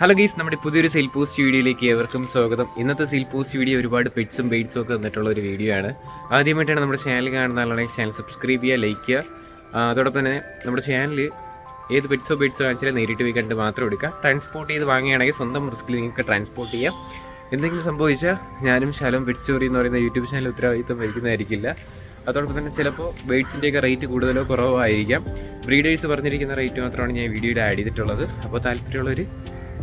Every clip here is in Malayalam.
ഹലോ ഗീസ്, നമ്മുടെ പുതിയൊരു സെയിൽ പോസ്റ്റ് വീഡിയോയിലേക്ക് ഏവർക്കും സ്വാഗതം. ഇന്നത്തെ സെയിൽ പോസ്റ്റ് വീഡിയോ ഒരുപാട് പെറ്റ്സും ബെയ്റ്റ്സും ഒക്കെ വന്നിട്ടുള്ള ഒരു വീഡിയോ ആണ്. ആദ്യമായിട്ടാണ് നമ്മുടെ ചാനൽ കാണുന്ന ആളാണെങ്കിൽ ചാനൽ സബ്സ്ക്രൈബ് ചെയ്യുക, ലൈക്ക് ചെയ്യുക. അതോടൊപ്പം തന്നെ നമ്മുടെ ചാനൽ ഏത് പെറ്റ്സോ കാണിച്ചാൽ നേരിട്ട് പോയി കണ്ട് മാത്രം എടുക്കുക. ട്രാൻസ്പോർട്ട് ചെയ്ത് വാങ്ങുകയാണെങ്കിൽ സ്വന്തം റിസ്കിൽ നിങ്ങൾക്ക് ട്രാൻസ്പോർട്ട് ചെയ്യാം. എന്തെങ്കിലും സംഭവിച്ചാൽ ഞാനും ശാലം പെറ്റ് സ്റ്റോറി എന്ന് പറയുന്ന യൂട്യൂബ് ചാനൽ ഉത്തരവാദിത്വം വഹിക്കുന്നതായിരിക്കില്ല. അതോടൊപ്പം തന്നെ ചിലപ്പോൾ ബേഡ്സിൻ്റെയൊക്കെ റേറ്റ് കൂടുതലോ കുറവോ ആയിരിക്കാം. ബ്രീഡേഴ്സ് പറഞ്ഞിരിക്കുന്ന റേറ്റ് മാത്രമാണ് ഞാൻ വീഡിയോയിൽ ആഡ് ചെയ്തിട്ടുള്ളത്. അപ്പോൾ താല്പര്യമുള്ളവർ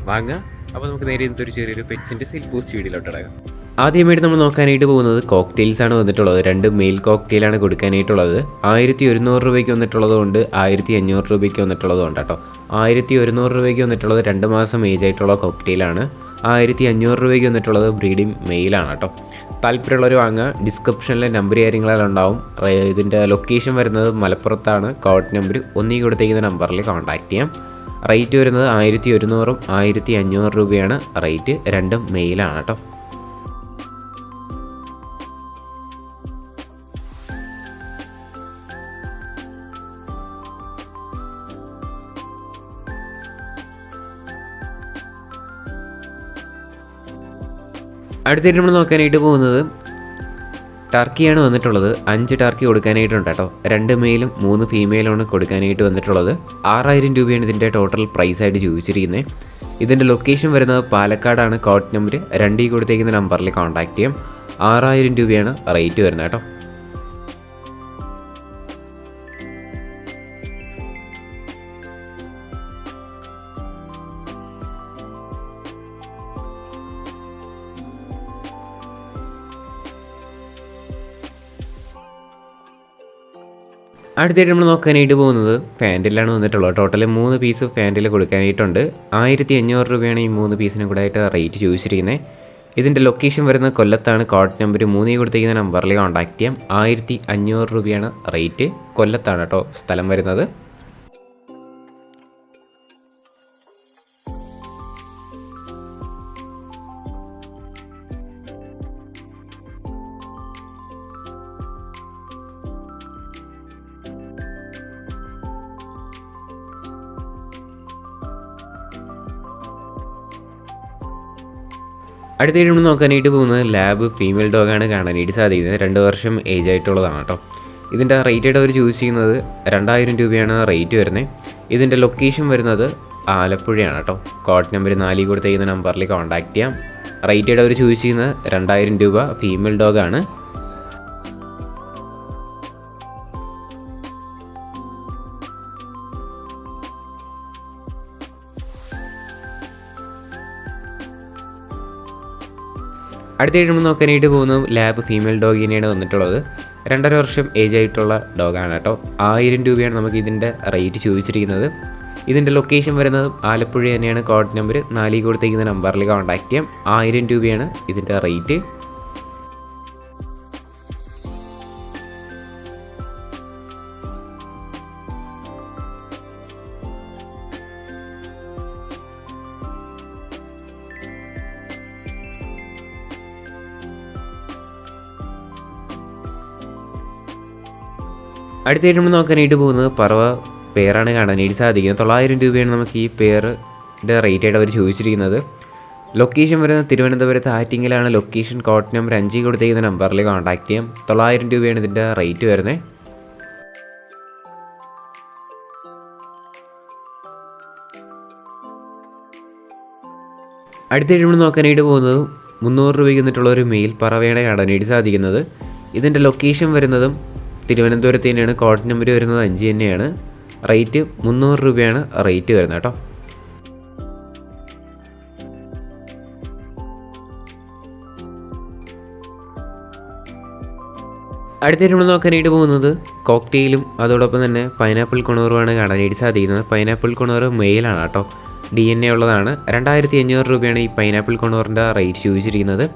വാങ്ങുക. അപ്പോൾ നമുക്ക് നേരെ ഇന്നത്തെ ഒരു ചെറിയൊരു പെറ്റ്സിൻ്റെ സെയിൽ പോസ്റ്റ് വീഡിയോയിലോട്ട് ഇടാം. ആദ്യമായിട്ട് നമ്മൾ നോക്കാനായിട്ട് പോകുന്നത് കോക്ടെയിൽസാണ് വന്നിട്ടുള്ളത്. 2 മെയിൽ കോക്ടെയിലാണ് കൊടുക്കാനായിട്ടുള്ളത്. 1100 രൂപയ്ക്ക് വന്നിട്ടുള്ളതുകൊണ്ട് 1500 രൂപയ്ക്ക് വന്നിട്ടുള്ളതുകൊണ്ട് കേട്ടോ. 1100 രൂപയ്ക്ക് വന്നിട്ടുള്ളത് 2 മാസം ഏജ് ആയിട്ടുള്ള കോക്ടെയിലാണ്. 1500 രൂപയ്ക്ക് വന്നിട്ടുള്ളത് ബ്രീഡിംഗ് മെയിലാണ് കേട്ടോ. താല്പര്യമുള്ളവർ വാങ്ങുക. ഡിസ്ക്രിപ്ഷനിലെ നമ്പർ കാര്യങ്ങളെല്ലാം ഉണ്ടാവും. ഇതിൻ്റെ ലൊക്കേഷൻ വരുന്നത് മലപ്പുറത്താണ്. കോഡ് നമ്പർ ഒന്നീ കൊടുത്തേക്കുന്ന നമ്പറിൽ കോൺടാക്റ്റ് ചെയ്യാം. റേറ്റ് വരുന്നത് 1100 1500 രൂപയാണ് റേറ്റ്. 2 മെയിലാണ് കേട്ടോ. അടുത്തായിട്ട് നമ്മൾ നോക്കാനായിട്ട് പോകുന്നത് ടർക്കിയാണ് വന്നിട്ടുള്ളത്. 5 ടർക്കി കൊടുക്കാനായിട്ടുണ്ട് കേട്ടോ. 2 മെയിലും 3 ഫീമെയിലുമാണ് കൊടുക്കാനായിട്ട് വന്നിട്ടുള്ളത്. 6000 രൂപയാണ് ഇതിൻ്റെ ടോട്ടൽ പ്രൈസായിട്ട് ചോദിച്ചിരിക്കുന്നത്. ഇതിൻ്റെ ലൊക്കേഷൻ വരുന്നത് പാലക്കാടാണ്. കോഡ് നമ്പർ 2 കൊടുത്തേക്കുന്ന നമ്പറിൽ കോൺടാക്റ്റ് ചെയ്യാം. 6000 രൂപയാണ് റേറ്റ് വരുന്നത് കേട്ടോ. അടുത്തായിട്ട് നമ്മൾ നോക്കാനായിട്ട് പോകുന്നത് ഫാൻറ്റിലാണ് വന്നിട്ടുള്ളത്. Total 3 piece ഫാൻറ്റിൽ കൊടുക്കാനായിട്ടുണ്ട്. 1500 രൂപയാണ് ഈ 3 പീസിനും കൂടെ ആയിട്ട് റേറ്റ് ചോദിച്ചിരിക്കുന്നത്. ഇതിൻ്റെ ലൊക്കേഷൻ വരുന്നത് കൊല്ലത്താണ്. കോഡ് നമ്പർ 3 കൊടുത്തിരിക്കുന്ന നമ്പറിൽ കോൺടാക്റ്റ് ചെയ്യാം. 1500 രൂപയാണ് റേറ്റ്. കൊല്ലത്താണ് കേട്ടോ സ്ഥലം വരുന്നത്. അടുത്തായിട്ട് നമ്മൾ നോക്കാനായിട്ട് പോകുന്നത് ലാബ് ഫീമെയിൽ ഡോഗാണ് കാണാനായിട്ട് സാധിക്കുന്നത്. 2 വർഷം ഏജ് ആയിട്ടുള്ളതാണ് കേട്ടോ. ഇതിൻ്റെ റേറ്റായിട്ട് അവർ ചൂസ് ചെയ്യുന്നത് 2000 രൂപയാണ് റേറ്റ് വരുന്നത്. ഇതിൻ്റെ ലൊക്കേഷൻ വരുന്നത് ആലപ്പുഴയാണ് കേട്ടോ. കോഡ് നമ്പർ 4 കൊടുത്തേക്കുന്ന നമ്പറിൽ കോൺടാക്റ്റ് ചെയ്യാം. റേറ്റായിട്ട് അവർ ചൂസ് ചെയ്യുന്നത് 2000 രൂപ. ഫീമെയിൽ ഡോഗാണ്. അടുത്തായിട്ട് നമ്മൾ നോക്കാനായിട്ട് പോകുന്നത് ലാബ് ഫീമെയിൽ ഡോഗിനെയാണ് വന്നിട്ടുള്ളത്. 2.5 വർഷം ഏജ് ആയിട്ടുള്ള ഡോഗാണ് കേട്ടോ. 1000 രൂപയാണ് നമുക്ക് ഇതിൻ്റെ റേറ്റ് ചോദിച്ചിരിക്കുന്നത്. ഇതിൻ്റെ ലൊക്കേഷൻ വരുന്നത് ആലപ്പുഴ തന്നെയാണ്. കോഡ് നമ്പർ 4 കൊടുത്തേക്കുന്ന നമ്പറിൽ കോൺടാക്റ്റ് ചെയ്യാം. 1000 രൂപയാണ് ഇതിൻ്റെ റേറ്റ്. അടുത്തായിട്ട് നമ്മൾ നോക്കാനായിട്ട് പോകുന്നത് പറവ പെയറാണ് കാണാനായിട്ട് സാധിക്കുന്നത്. 900 രൂപയാണ് നമുക്ക് ഈ പെയറിൻ്റെ റേറ്റായിട്ട് അവർ ചോദിച്ചിരിക്കുന്നത്. ലൊക്കേഷൻ വരുന്നത് തിരുവനന്തപുരത്ത് ആറ്റിങ്ങലാണ്. ലൊക്കേഷൻ കോഡ് നമ്പർ 5 കൊടുത്തേക്കുന്ന നമ്പറിൽ കോൺടാക്റ്റ് ചെയ്യാം. 900 രൂപയാണ് ഇതിൻ്റെ റേറ്റ് വരുന്നത്. അടുത്തായിട്ട് നമ്മൾ നോക്കാനായിട്ട് പോകുന്നത് 300 രൂപയ്ക്ക് വന്നിട്ടുള്ള ഒരു മെയിൽ പറവയാണ് കാണാനായിട്ട് സാധിക്കുന്നത്. ഇതിൻ്റെ ലൊക്കേഷൻ വരുന്നതും തിരുവനന്തപുരത്ത് തന്നെയാണ്. കോഡ് നമ്പർ വരുന്നത് 5 തന്നെയാണ്. റേറ്റ് 300 രൂപയാണ് റേറ്റ് വരുന്നത് കേട്ടോ. അടുത്തായിട്ട് നമ്മൾ നോക്കാനായിട്ട് പോകുന്നത് കോക്ടെയിലും അതോടൊപ്പം തന്നെ പൈനാപ്പിൾ കൊണൂറുമാണ് കാണാനായിട്ട് സാധിക്കുന്നത്. പൈനാപ്പിൾ കൊണൂറ് മെയിലാണ് കേട്ടോ. DNA ഉള്ളതാണ്. 2500 രൂപയാണ് ഈ പൈനാപ്പിൾ കൊണൂറിൻ്റെ റേറ്റ് ചോദിച്ചിരിക്കുന്നത്.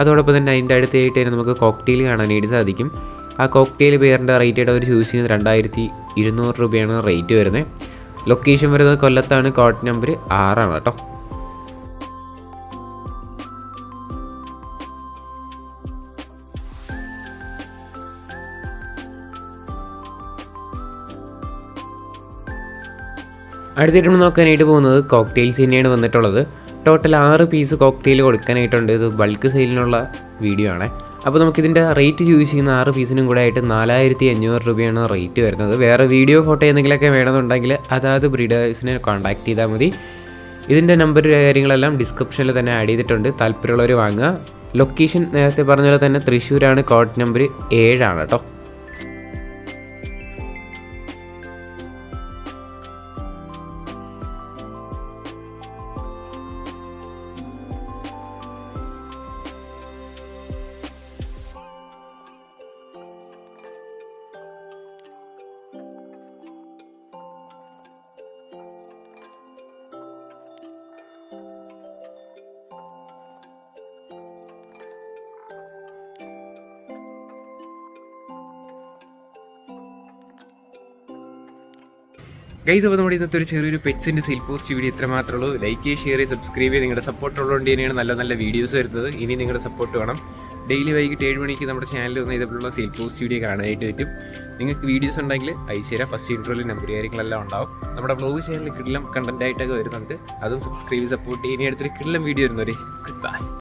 അതോടൊപ്പം തന്നെ അതിൻ്റെ അടുത്തായിട്ട് തന്നെ നമുക്ക് കോക്ടെയിൽ കാണാനായിട്ട് സാധിക്കും. ആ കോക്ടെയിൽ പെയറിൻ്റെ റേറ്റായിട്ട് അവർ ചൂസ് ചെയ്യുന്നത് 2200 രൂപയാണ് റേറ്റ് വരുന്നത്. ലൊക്കേഷൻ വരുന്നത് കൊല്ലത്താണ്. കോഡ് നമ്പർ 6 കേട്ടോ. അടുത്തായിട്ട് നമ്മൾ നോക്കാനായിട്ട് പോകുന്നത് കോക്ടെയിൽസ് തന്നെയാണ് വന്നിട്ടുള്ളത്. ടോട്ടൽ 6 പീസ് കോക്ടെയിൽ കൊടുക്കാനായിട്ടുണ്ട്. ഇത് ബൾക്ക് സെയിലിനുള്ള വീഡിയോ ആണ്. അപ്പോൾ നമുക്കിതിൻ്റെ റേറ്റ് ചൂസ് ചെയ്യുന്ന 6 പീസിനും കൂടെ ആയിട്ട് 4500 രൂപയാണ് റേറ്റ് വരുന്നത്. വേറെ വീഡിയോ ഫോട്ടോ എന്തെങ്കിലുമൊക്കെ വേണമെന്നുണ്ടെങ്കിൽ അതായത് ബ്രീഡേഴ്സിനെ കോൺടാക്ട് ചെയ്താൽ മതി. ഇതിൻ്റെ നമ്പർ കാര്യങ്ങളെല്ലാം ഡിസ്ക്രിപ്ഷനിൽ തന്നെ ആഡ് ചെയ്തിട്ടുണ്ട്. താല്പര്യമുള്ളവർ വാങ്ങുക. ലൊക്കേഷൻ നേരത്തെ പറഞ്ഞ പോലെ തന്നെ തൃശ്ശൂരാണ്. കോഡ് നമ്പർ 7 ആണ് കേട്ടോ. ഗൈസ്, അപ്പോൾ നമ്മുടെ ഇന്നത്തെ ഒരു ചെറിയൊരു പെറ്റ്സിൻ്റെ സെയിൽ പോസ്റ്റ് വീഡിയോ ഇത്ര മാത്രമേ ഉള്ളൂ. ലൈക്ക് ചെയ്യുക, ഷെയർ ചെയ്യുക, സബ്സ്ക്രൈബ് ചെയ്യുക. നിങ്ങളുടെ സപ്പോർട്ട് ഉള്ളതുകൊണ്ട് തന്നെയാണ് നല്ല നല്ല വീഡിയോസ് വരുന്നത്. ഇനി നിങ്ങളുടെ സപ്പോർട്ട് വേണം. ഡെയിലി വൈകിട്ട് 7 മണിക്ക് നമ്മുടെ ചാനലിൽ വന്ന് ഇതേപോലുള്ള സെയിൽ പോസ്റ്റ് വീഡിയോ കാണാനായിട്ട് പറ്റും. നിങ്ങൾക്ക് വീഡിയോസ് ഉണ്ടെങ്കിൽ അയച്ചു തരാം. ഫസ്റ്റ് ഇൻട്രോയിൽ നമ്പർ കാര്യങ്ങളെല്ലാം ഉണ്ടാവും. നമ്മുടെ ബ്ലോഗ് ചാനലിൽ കിടിലം കണ്ടൻറ്റായിട്ടൊക്കെ വരുന്നുണ്ട്. അതും സബ്സ്ക്രൈബ് സപ്പോർട്ട് ചെയ്യുന്ന അടുത്തൊരു കിടിലം വീഡിയോ വരുന്നവരെ ഗുഡ് ബൈ.